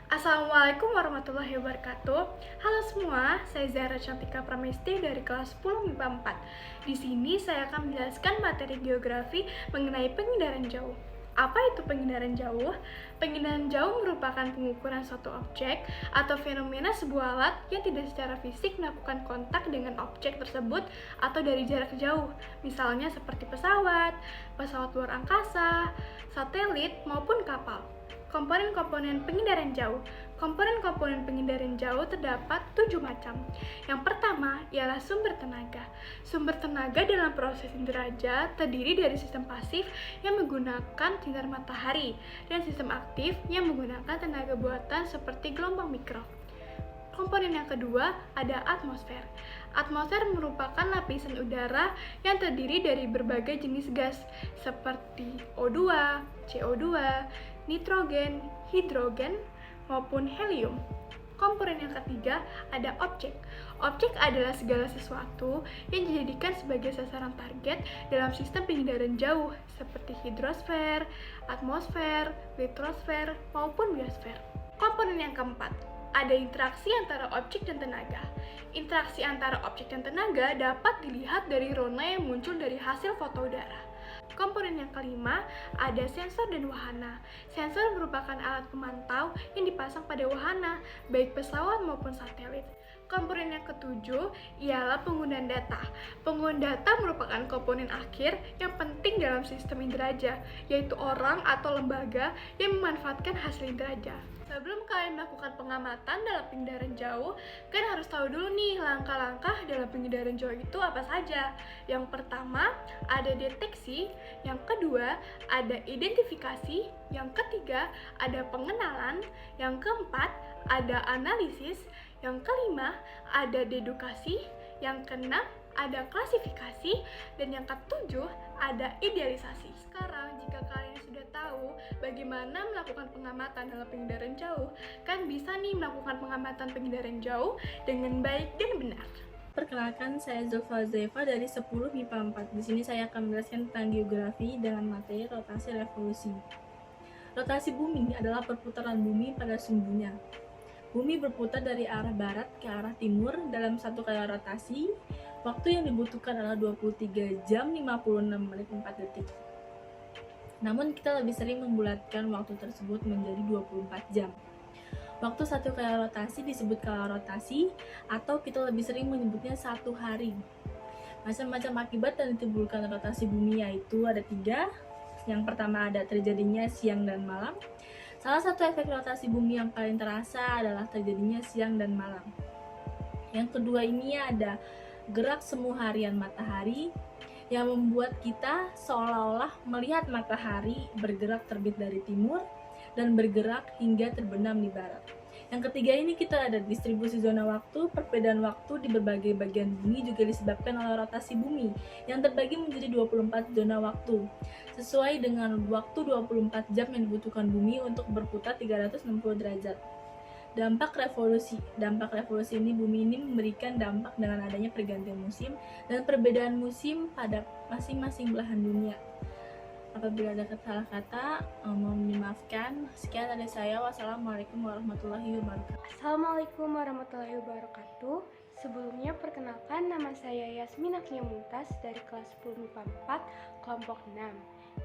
Assalamualaikum warahmatullahi wabarakatuh. Halo semua, saya Zahra Cantika Pramesti dari kelas 10 MIPA 4. Di sini saya akan menjelaskan materi geografi mengenai pengindaran jauh. Apa itu pengindaran jauh? Pengindaran jauh merupakan pengukuran suatu objek atau fenomena sebuah alat yang tidak secara fisik melakukan kontak dengan objek tersebut atau dari jarak jauh, misalnya seperti pesawat luar angkasa, satelit, maupun kapal. Komponen-komponen pengindaran jauh. Komponen-komponen pengindaran jauh terdapat 7 macam. Yang pertama ialah sumber tenaga. Sumber tenaga dalam proses inderaja terdiri dari sistem pasif yang menggunakan sinar matahari dan sistem aktif yang menggunakan tenaga buatan seperti gelombang mikro. Komponen yang kedua ada atmosfer. Atmosfer merupakan lapisan udara yang terdiri dari berbagai jenis gas seperti O2, CO2, nitrogen, hidrogen, maupun helium. Komponen yang ketiga ada objek. Objek adalah segala sesuatu yang dijadikan sebagai sasaran target dalam sistem pengindaran jauh seperti hidrosfer, atmosfer, litosfer, maupun biosfer. Komponen yang keempat ada interaksi antara objek dan tenaga. Interaksi antara objek dan tenaga dapat dilihat dari rona yang muncul dari hasil foto udara. Komponen yang kelima ada sensor dan wahana. Sensor merupakan alat pemantau yang dipasang pada wahana, baik pesawat maupun satelit. Komponen yang ketujuh ialah penggunaan data. Penggunaan data merupakan komponen akhir yang penting dalam sistem inderaja, yaitu orang atau lembaga yang memanfaatkan hasil inderaja. Sebelum kalian melakukan pengamatan dalam pengindaran jauh, kalian harus tahu dulu nih langkah-langkah dalam pengindaran jauh itu apa saja. Yang pertama, ada deteksi. Yang kedua, ada identifikasi. Yang ketiga, ada pengenalan. Yang keempat, ada analisis. Yang kelima, ada dedukasi. Yang keenam, ada klasifikasi. Dan yang ketujuh, ada idealisasi. Sekarang, jika kalian sudah tahu bagaimana melakukan pengamatan dalam pengindaran jauh, kan bisa nih melakukan pengamatan pengindaran jauh dengan baik dan benar. Perkenalkan, saya Zulfa Zaifa dari 10 MIPA 4. Di sini saya akan menjelaskan tentang geografi dengan materi rotasi revolusi. Rotasi bumi adalah perputaran bumi pada sumbunya. Bumi berputar dari arah barat ke arah timur dalam satu kali rotasi. Waktu yang dibutuhkan adalah 23 jam 56 menit 4 detik. Namun kita lebih sering membulatkan waktu tersebut menjadi 24 jam. Waktu satu kali rotasi disebut kala rotasi, atau kita lebih sering menyebutnya satu hari. Macam-macam akibat yang ditimbulkan rotasi bumi yaitu ada 3. Yang pertama ada terjadinya siang dan malam. Salah satu efek rotasi bumi yang paling terasa adalah terjadinya siang dan malam. Yang kedua ini ada gerak semu harian matahari yang membuat kita seolah-olah melihat matahari bergerak terbit dari timur dan bergerak hingga terbenam di barat. Yang ketiga ini kita ada distribusi zona waktu. Perbedaan waktu di berbagai bagian bumi juga disebabkan oleh rotasi bumi yang terbagi menjadi 24 zona waktu sesuai dengan waktu 24 jam yang dibutuhkan bumi untuk berputar 360 derajat. Dampak revolusi ini bumi ini memberikan dampak dengan adanya pergantian musim dan perbedaan musim pada masing-masing belahan dunia. Apabila ada salah kata, mohon dimaafkan. Sekian dari saya. Wassalamualaikum warahmatullahi wabarakatuh. Assalamualaikum warahmatullahi wabarakatuh. Sebelumnya perkenalkan, nama saya Yasmin Afnia Muntas dari kelas 10 MIPA 4 kelompok 6.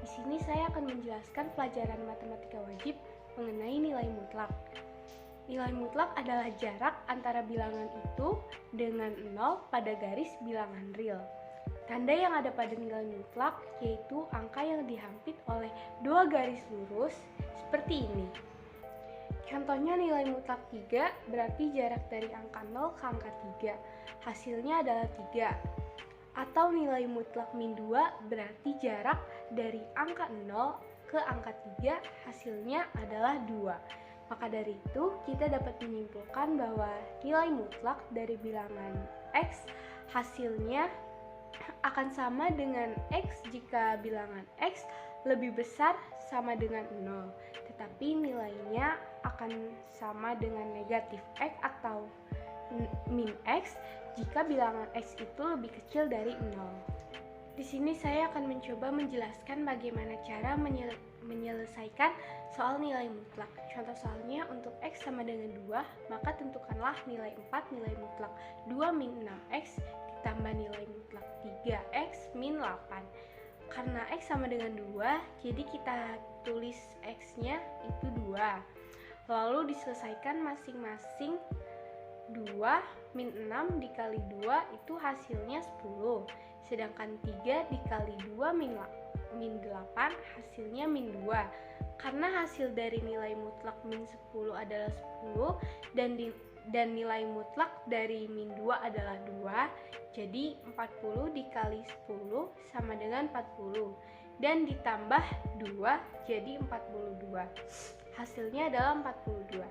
Di sini saya akan menjelaskan pelajaran matematika wajib mengenai nilai mutlak. Nilai mutlak adalah jarak antara bilangan itu dengan 0 pada garis bilangan real. Tanda yang ada pada nilai mutlak yaitu angka yang dihampit oleh 2 garis lurus seperti ini. Contohnya nilai mutlak 3 berarti jarak dari angka 0 ke angka 3. Hasilnya adalah 3. Atau nilai mutlak min 2 berarti jarak dari angka 0 ke angka 3, hasilnya adalah 2. Maka dari itu, kita dapat menyimpulkan bahwa nilai mutlak dari bilangan X hasilnya akan sama dengan X jika bilangan X lebih besar sama dengan 0, tetapi nilainya akan sama dengan negatif X atau min X jika bilangan X itu lebih kecil dari 0. Di sini saya akan mencoba menjelaskan bagaimana cara menyelesaikan soal nilai mutlak. Contoh soalnya, untuk X sama dengan 2, maka tentukanlah nilai 4 nilai mutlak 2 min 6X ditambah nilai mutlak 3X min 8. Karena X sama dengan 2, jadi kita tulis X-nya itu 2. Lalu diselesaikan masing-masing. 2 min 6 dikali 2 itu hasilnya 10. Sedangkan 3 dikali 2 min 8 hasilnya min 2. Karena hasil dari nilai mutlak min 10 adalah 10 dan nilai mutlak dari min 2 adalah 2, jadi 40 dikali 10 sama dengan 40 dan ditambah 2 jadi 42. Hasilnya adalah 42.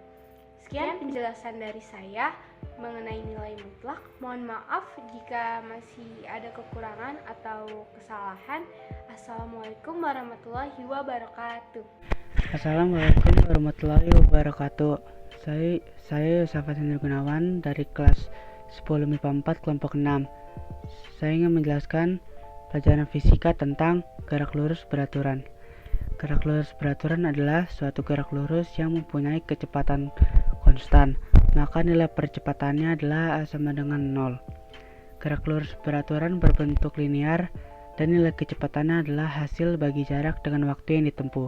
Sekian penjelasan dari saya mengenai nilai mutlak. Mohon maaf jika masih ada kekurangan atau kesalahan. Assalamualaikum warahmatullahi wabarakatuh. Assalamualaikum warahmatullahi wabarakatuh. Saya Yusuf Hasan Gunawan dari kelas 10 MIPA 4 kelompok 6. Saya ingin menjelaskan pelajaran fisika tentang gerak lurus beraturan. Gerak lurus beraturan adalah suatu gerak lurus yang mempunyai kecepatan konstan, maka nilai percepatannya adalah A sama dengan 0. Gerak lurus beraturan berbentuk linear dan nilai kecepatannya adalah hasil bagi jarak dengan waktu yang ditempuh.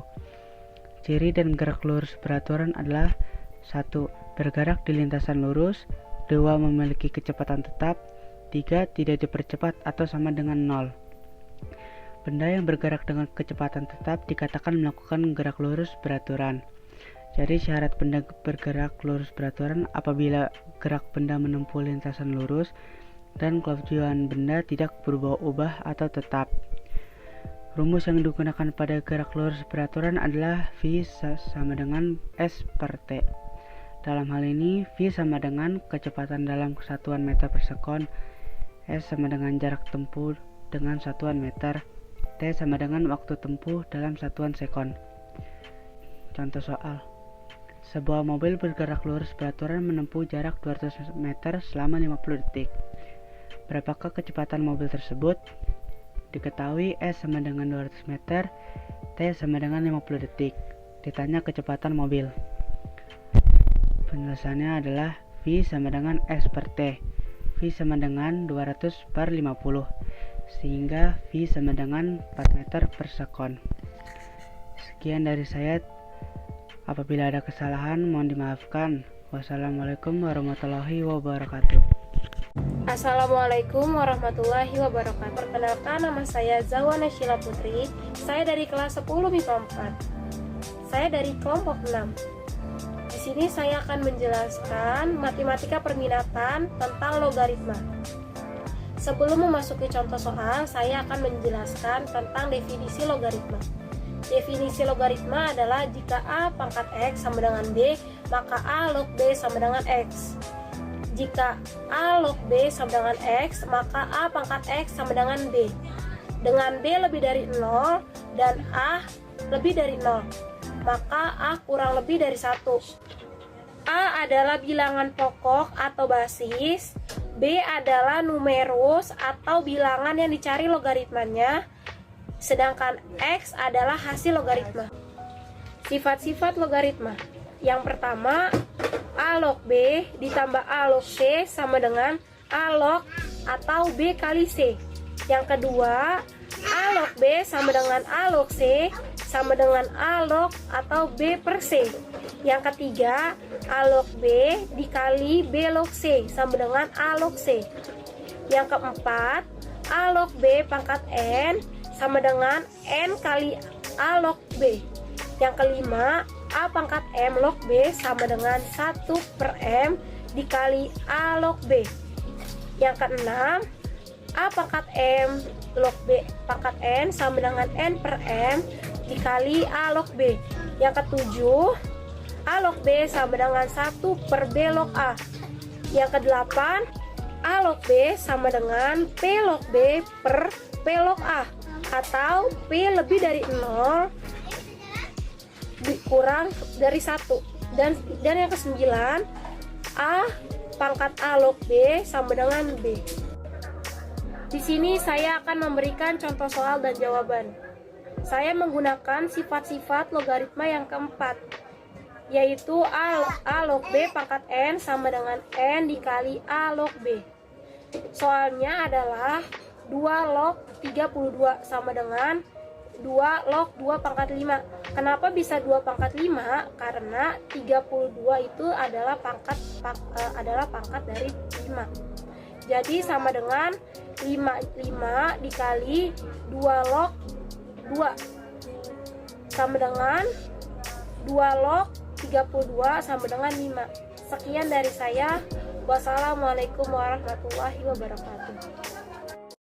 Ciri dan gerak lurus beraturan adalah 1. Bergerak di lintasan lurus, 2. Memiliki kecepatan tetap, 3. Tidak dipercepat atau sama dengan 0. Benda yang bergerak dengan kecepatan tetap dikatakan melakukan gerak lurus beraturan. Jadi syarat benda bergerak lurus beraturan apabila gerak benda menempuh lintasan lurus dan ketujuan benda tidak berubah-ubah atau tetap. Rumus yang digunakan pada gerak lurus beraturan adalah V sama dengan S per T. Dalam hal ini, V sama dengan kecepatan dalam satuan meter per sekon, S sama dengan jarak tempuh dengan satuan meter, T sama dengan waktu tempuh dalam satuan sekon. Contoh soal. Sebuah mobil bergerak lurus beraturan menempuh jarak 200 meter selama 50 detik. Berapakah kecepatan mobil tersebut? Diketahui S sama dengan 200 meter, T sama dengan 50 detik. Ditanya kecepatan mobil. Penjelasannya adalah V sama dengan S per T. V sama dengan 200 per 50. Sehingga V sama dengan 4 meter per sekon. Sekian dari saya. Apabila ada kesalahan mohon dimaafkan. Wassalamualaikum warahmatullahi wabarakatuh. Assalamualaikum warahmatullahi wabarakatuh. Perkenalkan, nama saya Zawana Sheila Putri. Saya dari kelas 10 MIPA 4. Saya dari kelompok 6. Di sini saya akan menjelaskan matematika perminatan tentang logaritma. Sebelum memasuki contoh soal, saya akan menjelaskan tentang definisi logaritma. Definisi logaritma adalah jika A pangkat X sama dengan B, maka A log B sama dengan X. Jika A log B sama dengan X, maka A pangkat X sama dengan B. Dengan B lebih dari 0 dan A lebih dari 0, maka A kurang lebih dari 1. A adalah bilangan pokok atau basis, B adalah numerus atau bilangan yang dicari logaritmanya, sedangkan X adalah hasil logaritma. Sifat-sifat logaritma. Yang pertama, A log B ditambah A log C sama dengan A log atau B kali C. Yang kedua, A log B sama dengan A log C sama dengan A log atau B per C. Yang ketiga, A log B dikali B log C sama dengan A log C. Yang keempat, A log B pangkat N sama dengan N kali A log B. Yang kelima, A pangkat M log B sama dengan 1 per M dikali A log B. Yang keenam, A pangkat M log B pangkat N sama dengan N per M dikali A log B. Yang ketujuh, A log B sama dengan 1 per B log A. Yang kedelapan, A log B sama dengan P log B per P log A, atau P lebih dari 0 kurang dari 1. Dan yang kesembilan, A pangkat A log B sama dengan B. Di sini saya akan memberikan contoh soal dan jawaban. Saya menggunakan sifat-sifat logaritma yang keempat, yaitu A log B pangkat N sama dengan N dikali A log B. Soalnya adalah 2 log 32 sama dengan 2 log 2 pangkat 5. Kenapa bisa 2 pangkat 5? Karena 32 itu adalah pangkat dari 5. Jadi sama dengan 5 dikali 2 log 2 sama dengan 2 log 32 sama dengan 5. Sekian dari saya. Wassalamualaikum warahmatullahi wabarakatuh.